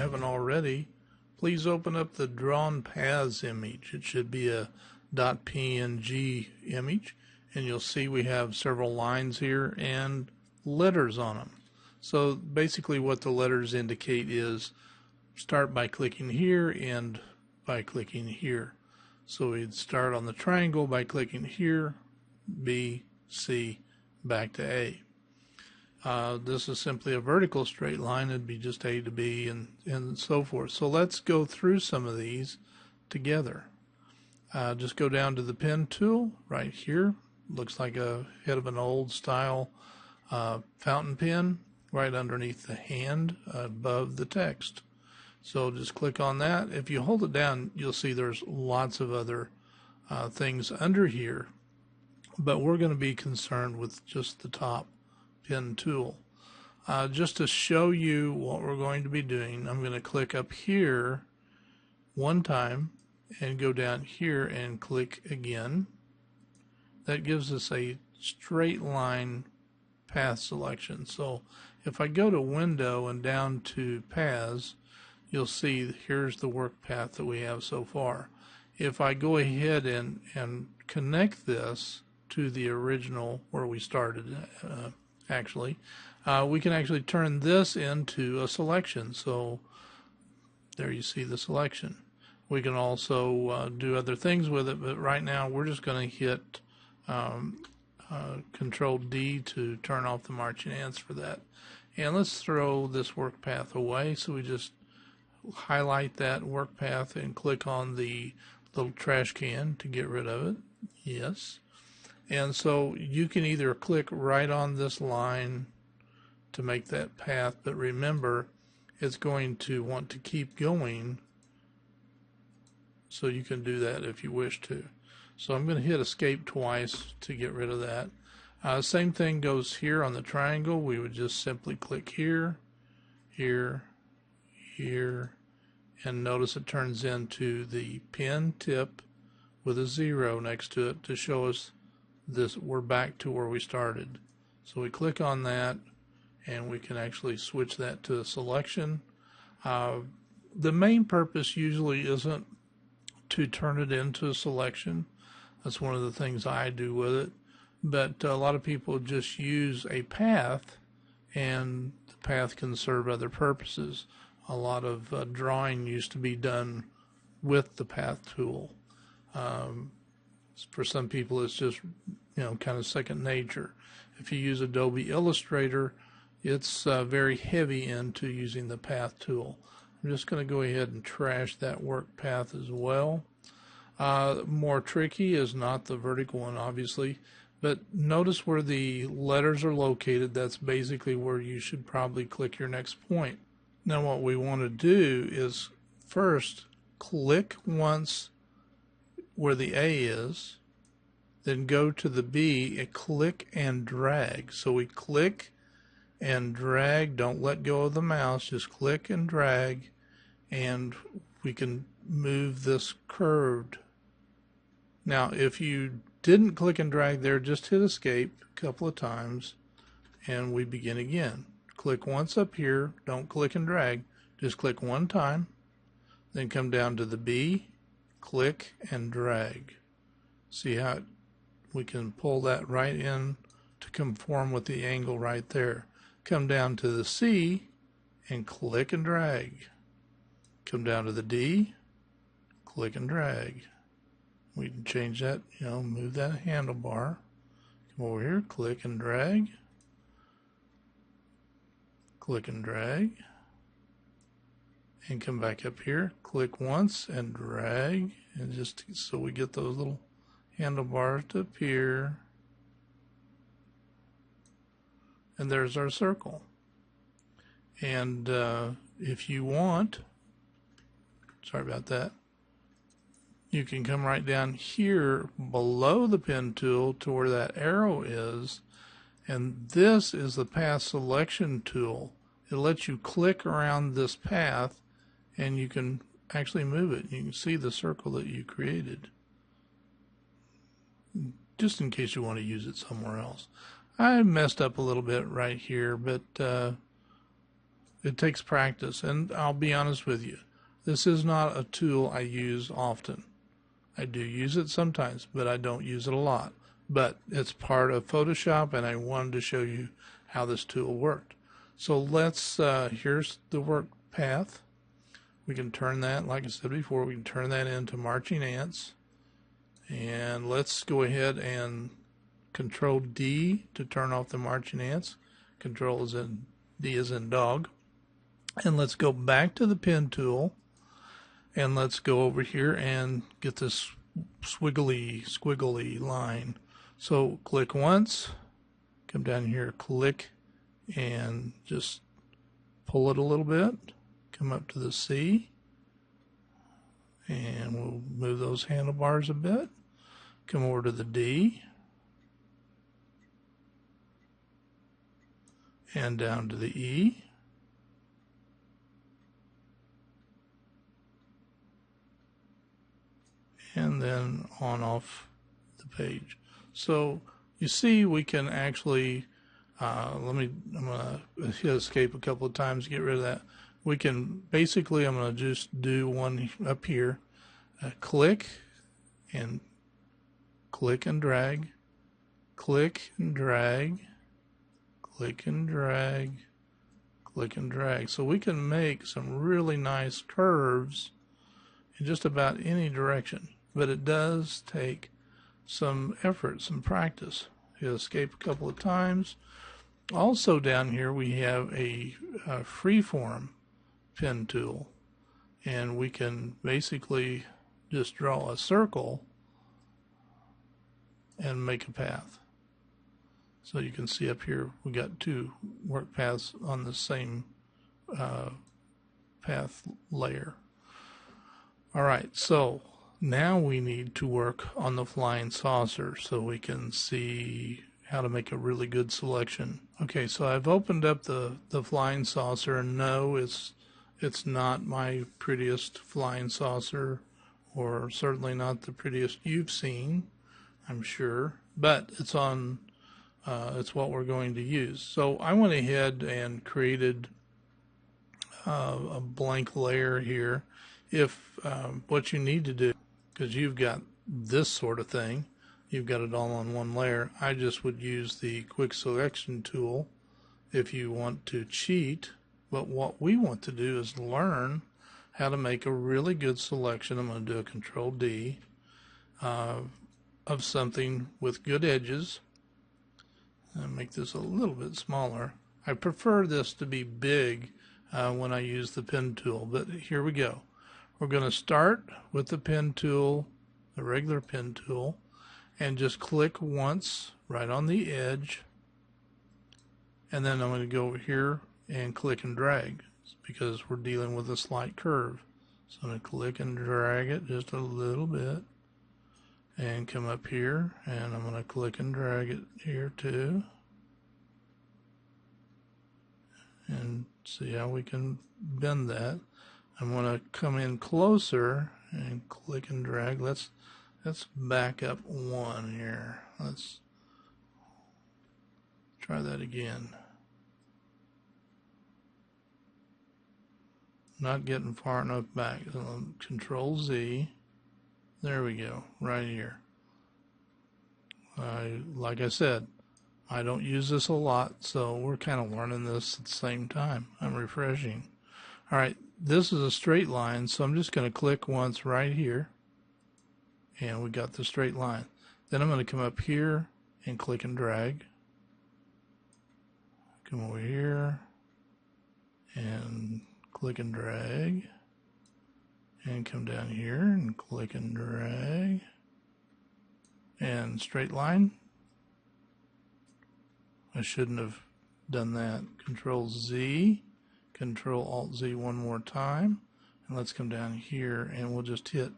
haven't already, please open up the Drawn Paths image. It should be a .png image, and you'll see we have several lines here and letters on them. So basically what the letters indicate is start by clicking here, end by clicking here. So we'd start on the triangle by clicking here, B, C, back to A. This is simply a vertical straight line. It'd be just A to B and so forth. So let's go through some of these together. Just go down to the pen tool right here. Looks like a head of an old style fountain pen right underneath the hand above the text. So just click on that. If you hold it down, you'll see there's lots of other things under here, but we're going to be concerned with just the top pen tool. Just to show you what we're going to be doing, I'm going to click up here one time and go down here and click again. That gives us a straight line path selection. So if I go to Window and down to Paths, you'll see here's the work path that we have so far. If I go ahead and connect this to the original where we started, we can actually turn this into a selection. So there you see the selection. We can also do other things with it, but right now we're just going to hit Control D to turn off the marching ants for that. And let's throw this work path away. So we just highlight that work path and click on the little trash can to get rid of it. Yes. And so you can either click right on this line to make that path, but remember it's going to want to keep going, so you can do that if you wish to. So I'm going to hit escape twice to get rid of that. Same thing goes here on the triangle. We would just simply click here, here, here, and notice it turns into the pen tip with a 0 next to it to show us this we're back to where we started. So we click on that and we can actually switch that to a selection. The main purpose usually isn't to turn it into a selection. That's one of the things I do with it. But a lot of people just use a path, and the path can serve other purposes. A lot of drawing used to be done with the path tool. For some people it's just kind of second nature. If you use Adobe Illustrator, it's very heavy into using the path tool. I'm just going to go ahead and trash that work path as well. More tricky is not the vertical one, obviously, but notice where the letters are located. That's basically where you should probably click your next point. Now what we want to do is first click once where the A is, then go to the B and click and drag. So we click and drag, don't let go of the mouse, just click and drag, and we can move this curved. Now if you didn't click and drag there, just hit escape a couple of times and we begin again. Click once up here, don't click and drag, just click one time, then come down to the B, click and drag. See how we can pull that right in to conform with the angle right there. Come down to the C and click and drag. Come down to the D, click and drag. We can change that, move that handlebar. Come over here, click and drag. Click and drag. And come back up here, click once and drag, and just so we get those little handlebars to appear. And there's our circle. And if you want, sorry about that, you can come right down here below the pen tool to where that arrow is, and this is the path selection tool. It lets you click around this path and you can actually move it. You can see the circle that you created, just in case you want to use it somewhere else. I messed up a little bit right here, but it takes practice, and I'll be honest with you, this is not a tool I use often. I do use it sometimes, but I don't use it a lot. But it's part of Photoshop, and I wanted to show you how this tool worked. So let's, here's the work path. We can turn that, like I said before, we can turn that into marching ants. And let's go ahead and Control D to turn off the marching ants. Control is in D is in dog. And let's go back to the pen tool, and let's go over here and get this squiggly line. So click once, come down here, click, and just pull it a little bit. Come up to the C, and we'll move those handlebars a bit. Come over to the D, and down to the E. And then on off the page. So you see we can actually, I'm going to hit escape a couple of times to get rid of that. We can basically, I'm going to just do one up here, click and drag, click and drag, click and drag, click and drag. So we can make some really nice curves in just about any direction. But it does take some effort, some practice. Hit escape a couple of times. Also down here we have a freeform pen tool, and we can basically just draw a circle and make a path. So you can see up here we got two work paths on the same path layer. Alright, so now we need to work on the flying saucer so we can see how to make a really good selection. Okay, so I've opened up the flying saucer, and no, it's not my prettiest flying saucer, or certainly not the prettiest you've seen, I'm sure, but it's on it's what we're going to use. So I went ahead and created a blank layer here. If what you need to do, because you've got this sort of thing, you've got it all on one layer, I just would use the quick selection tool if you want to cheat. But what we want to do is learn how to make a really good selection. I'm going to do a Control D of something with good edges. I'll make this a little bit smaller. I prefer this to be big when I use the pen tool, but here we go. We're going to start with the pen tool, the regular pen tool, and just click once right on the edge, and then I'm going to go over here and click and drag because we're dealing with a slight curve. So I'm going to click and drag it just a little bit and come up here, and I'm going to click and drag it here too, and see how we can bend that. I'm going to come in closer and click and drag. Let's back up one here. Let's try that again. Not getting far enough back. So Control Z. There we go, right here. Like I said, I don't use this a lot, so we're kind of learning this at the same time. I'm refreshing. All right, this is a straight line, so I'm just going to click once right here, and we got the straight line. Then I'm going to come up here and click and drag. Come over here and click and drag, and come down here and click and drag, and straight line. I shouldn't have done that. Control Z, Control Alt Z one more time, and let's come down here and we'll just hit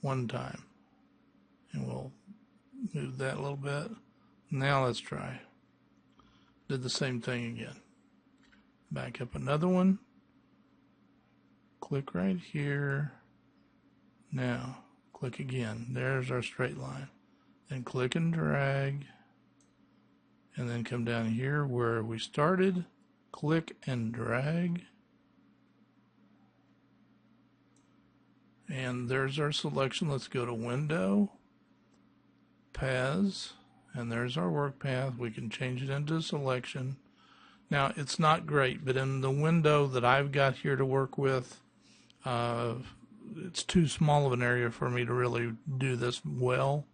one time, and we'll move that a little bit. Now let's try. Did the same thing again. Back up another one. Click right here. Now click again. There's our straight line. Then click and drag, and then come down here where we started, click and drag, And there's our selection. Let's go to Window, Paths, and there's our work path. We can change it into selection. Now, it's not great, but in the window that I've got here to work with, it's too small of an area for me to really do this well.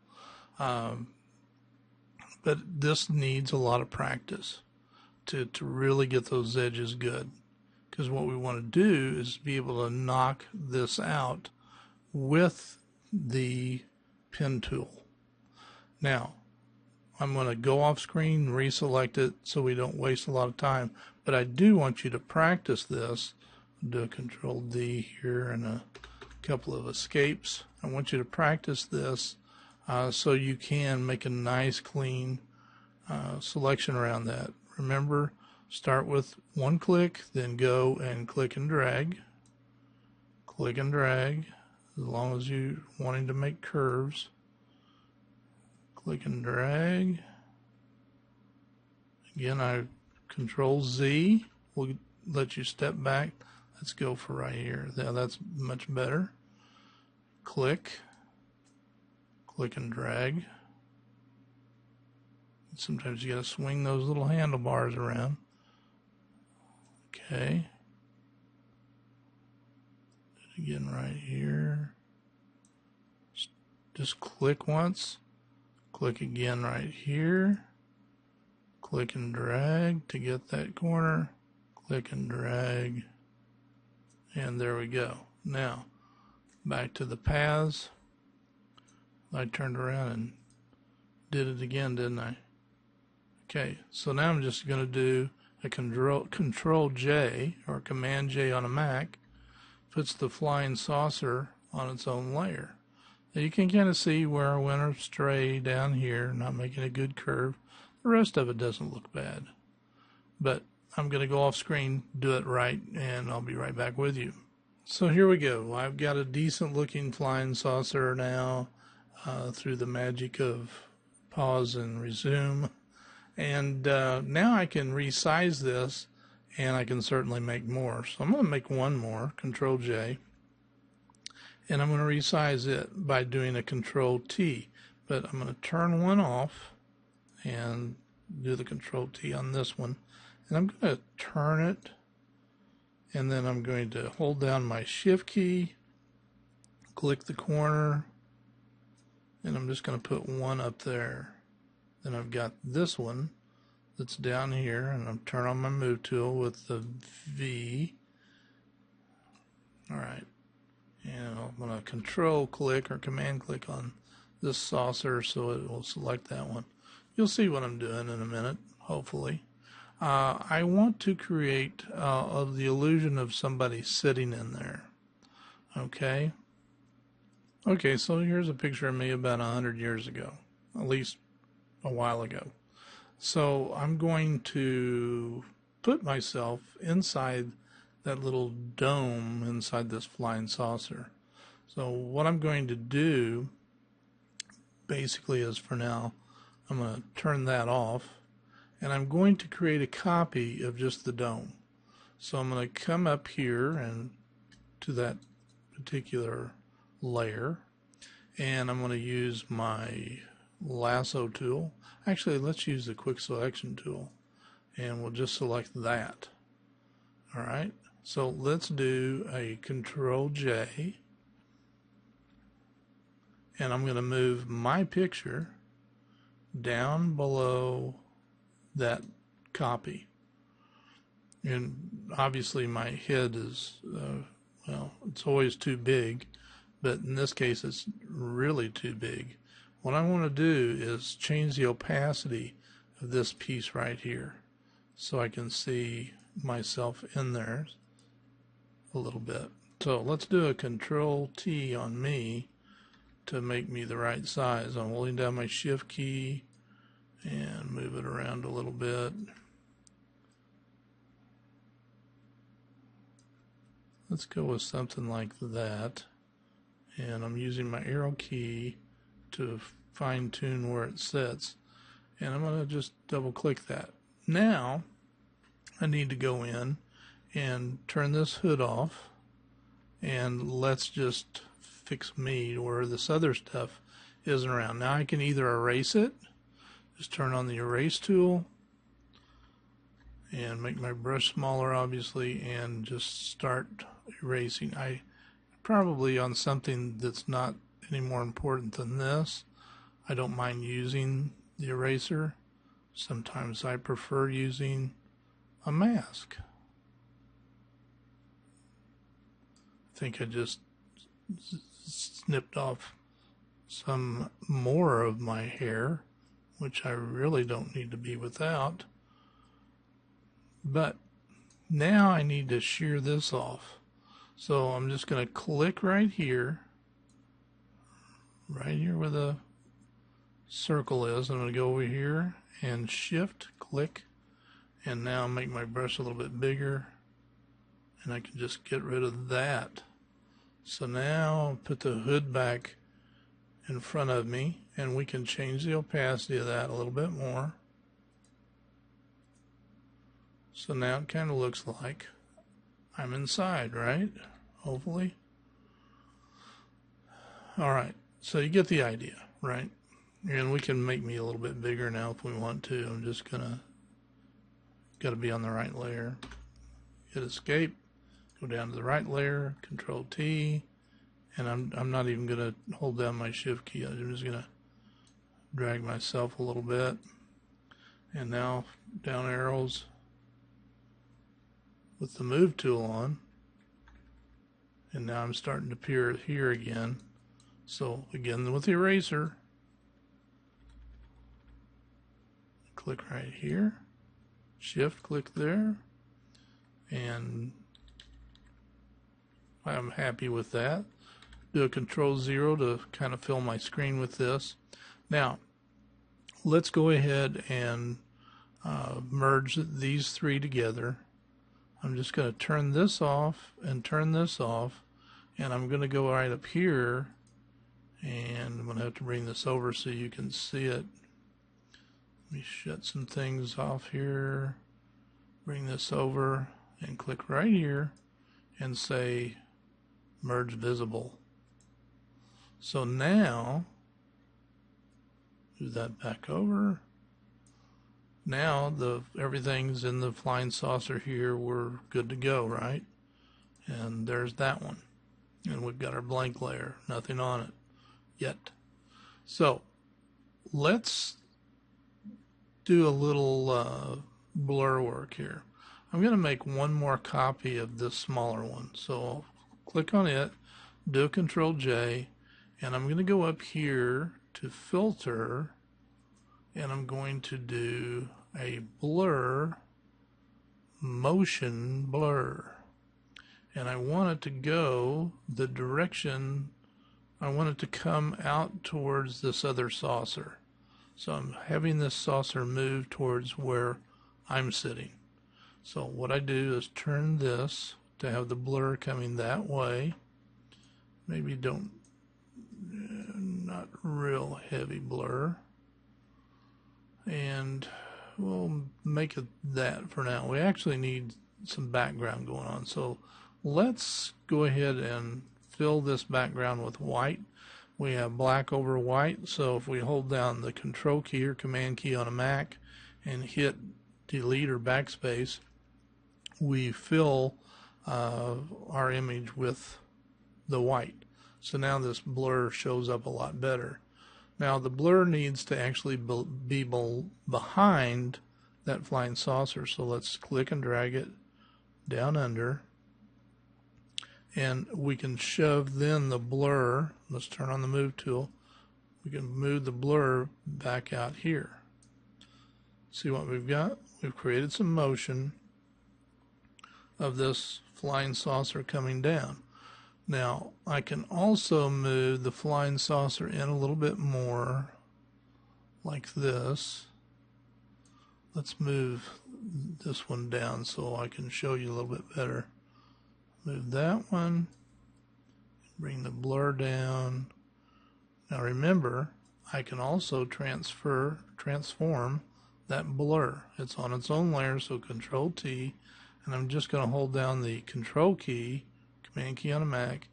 But this needs a lot of practice to really get those edges good. Because what we want to do is be able to knock this out with the pen tool. Now, I'm going to go off screen, reselect it so we don't waste a lot of time. But I do want you to practice this. Do a Control D here and a couple of escapes. I want you to practice this so you can make a nice clean selection around that. Remember, start with one click, then go and click and drag. Click and drag as long as you're wanting to make curves. Click and drag. Again, I Control Z will let you step back. Let's go for right here. Now that's much better. Click and drag. Sometimes you got to swing those little handlebars around. Okay. Again right here. Just click once. Click again right here. Click and drag to get that corner. Click and drag. And there we go. Now, back to the paths. I turned around and did it again, didn't I? Okay, so now I'm just going to do a Control J or Command J on a Mac. Puts the flying saucer on its own layer. Now you can kind of see where I went astray down here, not making a good curve. The rest of it doesn't look bad. But I'm going to go off screen, do it right, and I'll be right back with you. So here we go. I've got a decent looking flying saucer now through the magic of pause and resume. And now I can resize this, and I can certainly make more. So I'm going to make one more, Control J, and I'm going to resize it by doing a Control T. But I'm going to turn one off and do the Control T on this one. And I'm going to turn it, and then I'm going to hold down my Shift key, click the corner, and I'm just going to put one up there. Then I've got this one that's down here, and I'm turn on my move tool with the V. All right, and I'm going to Control click or Command click on this saucer so it will select that one. You'll see what I'm doing in a minute, hopefully. I want to create the illusion of somebody sitting in there. Okay. Okay, so here's a picture of me about 100 years ago, at least a while ago. So I'm going to put myself inside that little dome inside this flying saucer. So what I'm going to do basically is, for now, I'm going to turn that off, and I'm going to create a copy of just the dome. So I'm going to come up here and to that particular layer, and I'm going to use my Lasso Tool. Actually, let's use the Quick Selection Tool, and we'll just select that. All right, so let's do a Control J, and I'm going to move my picture down below that copy. And obviously my head is, well, it's always too big, but in this case it's really too big. What I want to do is change the opacity of this piece right here so I can see myself in there a little bit. So let's do a Control T on me to make me the right size. I'm holding down my Shift key and move it around a little bit. Let's go with something like that. And I'm using my arrow key to fine tune where it sits. And I'm going to just double click that. Now I need to go in and turn this hood off, and let's just fix me where this other stuff isn't around. Now I can either erase it, just turn on the erase tool and make my brush smaller, obviously, and just start erasing. I probably, on something that's not any more important than this, I don't mind using the eraser. Sometimes I prefer using a mask. I think I just snipped off some more of my hair, which I really don't need to be without. But now I need to shear this off. So I'm just going to click right here where the circle is. I'm going to go over here and shift, click, and now make my brush a little bit bigger, and I can just get rid of that. So now put the hood back in front of me, and we can change the opacity of that a little bit more. So now it kind of looks like I'm inside, right? Hopefully. Alright, so you get the idea, right? And we can make me a little bit bigger now if we want to. I'm just gotta be on the right layer. Hit escape, go down to the right layer, Control T, and I'm not even gonna hold down my shift key. I'm just gonna drag myself a little bit, and now down arrows with the move tool on, and now I'm starting to appear here again. So again with the eraser, click right here, shift click there, and I'm happy with that. Do a Control 0 to kind of fill my screen with this. Now let's go ahead and merge these three together. I'm just going to turn this off and turn this off, and I'm going to go right up here, and I'm going to have to bring this over so you can see it. Let me shut some things off here, bring this over, and click right here and say merge visible. So now do that back over. Now everything's in the flying saucer here. We're good to go, right? And there's that one. And we've got our blank layer, nothing on it yet. So let's do a little blur work here. I'm going to make one more copy of this smaller one. So I'll click on it, do Control J, and I'm going to go up here to filter, and I'm going to do a blur, motion blur, and I want it to go the direction, I want it to come out towards this other saucer. So I'm having this saucer move towards where I'm sitting. So what I do is turn this to have the blur coming that way. Maybe not real heavy blur. And we'll make it that for now. We actually need some background going on. So let's go ahead and fill this background with white. We have black over white, so if we hold down the Control key or Command key on a Mac and hit delete or backspace, we fill our image with the white. So now this blur shows up a lot better. Now the blur needs to actually be behind that flying saucer, so let's click and drag it down under, and we can shove then the blur, let's turn on the move tool, we can move the blur back out here. See what we've got? We've created some motion of this flying saucer coming down. Now I can also move the flying saucer in a little bit more like this. Let's move this one down so I can show you a little bit better. Move that one, bring the blur down. Now remember, I can also transform that blur. It's on its own layer, so Control T, and I'm just going to hold down the Control key, Command key on a Mac,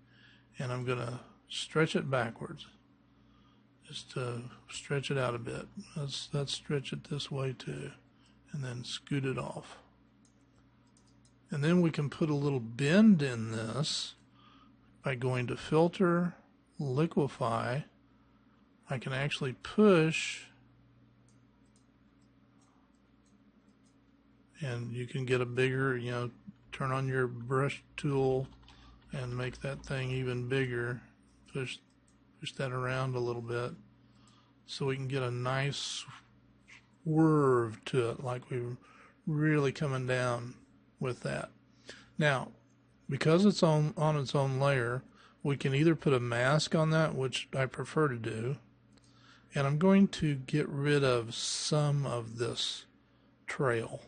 and I'm going to stretch it backwards. Just stretch it out a bit. Let's stretch it this way too, and then scoot it off. And then we can put a little bend in this by going to Filter, Liquify. I can actually push, and you can get a bigger, turn on your brush tool and make that thing even bigger. Push that around a little bit so we can get a nice swerve to it, like we're really coming down with that. Now, because it's on its own layer, we can either put a mask on that, which I prefer to do, and I'm going to get rid of some of this trail.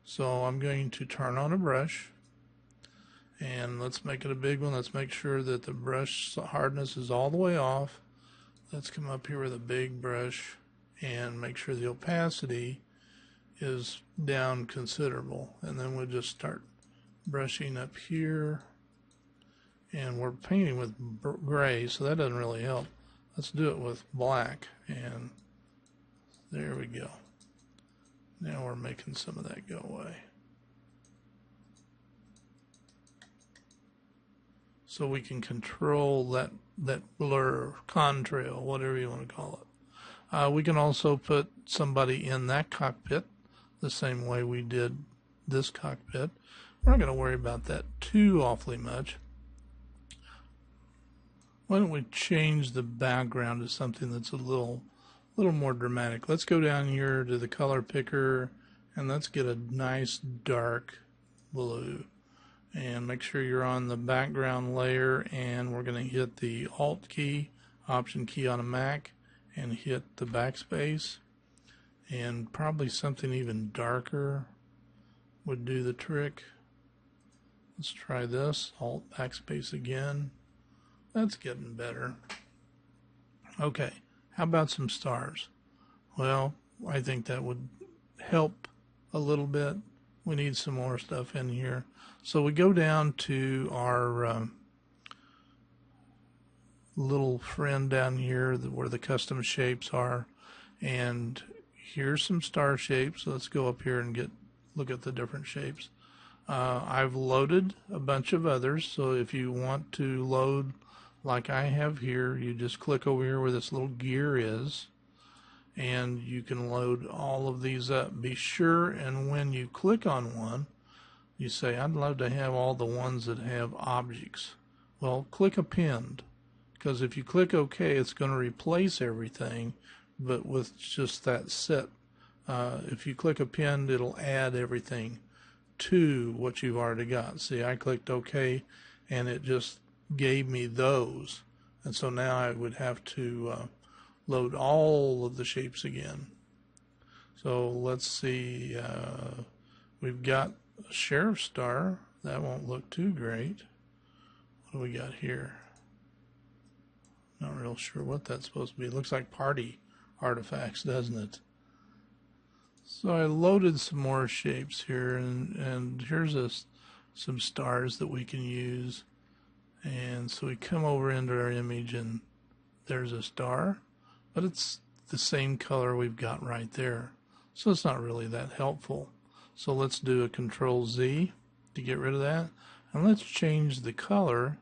So I'm going to turn on a brush, and let's make it a big one. Let's make sure that the brush hardness is all the way off. Let's come up here with a big brush and make sure the opacity is down considerable. And then we'll just start brushing up here. And we're painting with gray, so that doesn't really help. Let's do it with black, and there we go. Now we're making some of that go away. So we can control that blur, contrail, whatever you want to call it. We can also put somebody in that cockpit the same way we did this cockpit. We're not going to worry about that too awfully much. Why don't we change the background to something that's a little more dramatic. Let's go down here to the color picker, and let's get a nice dark blue. And make sure you're on the background layer, and we're going to hit the Alt key, Option key on a Mac, and hit the backspace. And probably something even darker would do the trick. Let's try this, Alt backspace again. That's getting better. Okay, how about some stars? Well, I think that would help a little bit. We need some more stuff in here. So we go down to our little friend down here where the custom shapes are, and here's some star shapes. Let's go up here and look at the different shapes. I've loaded a bunch of others, so if you want to load like I have here, you just click over here where this little gear is, and you can load all of these up. Be sure, and when you click on one, you say, I'd love to have all the ones that have objects. Well, click append, because if you click OK, it's going to replace everything, but with just that set. If you click append, it'll add everything to what you've already got. See, I clicked OK, and it just gave me those. And so now I would have to load all of the shapes again. So let's see, we've got a sheriff star. That won't look too great. What do we got here? Not real sure what that's supposed to be. It looks like party artifacts, doesn't it? So I loaded some more shapes here, and here's some stars that we can use. And so we come over into our image, and there's a star, but it's the same color we've got right there. So it's not really that helpful. So let's do a Control Z to get rid of that. And let's change the color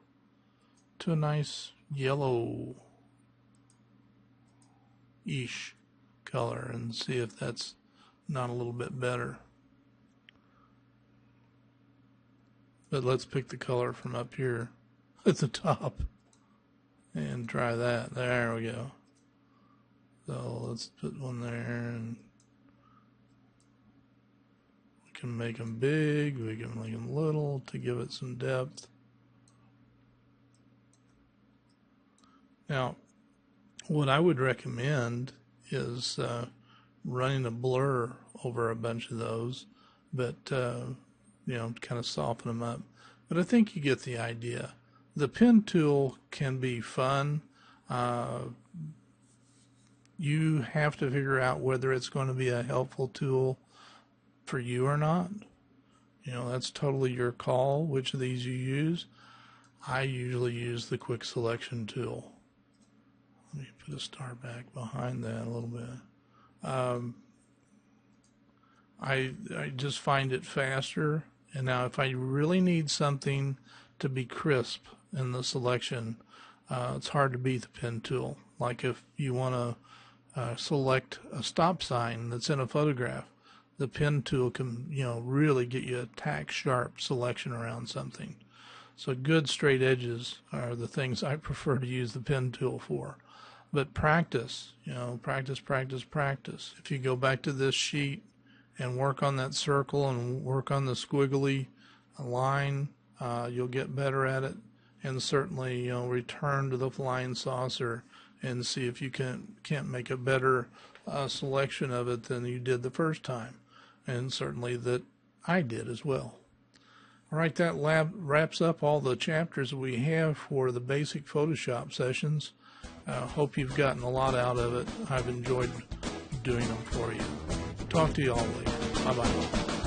to a nice yellow-ish color and see if that's not a little bit better. But let's pick the color from up here at the top and try that. There we go. So let's put one there, and we can make them big, we can make them little to give it some depth. Now, what I would recommend is running a blur over a bunch of those, but you know, kind of soften them up. But I think you get the idea. The pen tool can be fun. You have to figure out whether it's going to be a helpful tool for you or not. You know, that's totally your call, which of these you use. I usually use the quick selection tool. Let me put a star back behind that a little bit. I just find it faster. And now if I really need something to be crisp in the selection, it's hard to beat the pen tool. Like if you want to select a stop sign that's in a photograph, the pen tool can, really get you a tack sharp selection around something. So good straight edges are the things I prefer to use the pen tool for. But practice, practice, practice, practice. If you go back to this sheet and work on that circle and work on the squiggly line, you'll get better at it. And certainly, return to the flying saucer and see if you can't make a better selection of it than you did the first time. And certainly that I did as well. All right, that wraps up all the chapters we have for the basic Photoshop sessions. Hope you've gotten a lot out of it. I've enjoyed doing them for you. Talk to you all later. Bye-bye.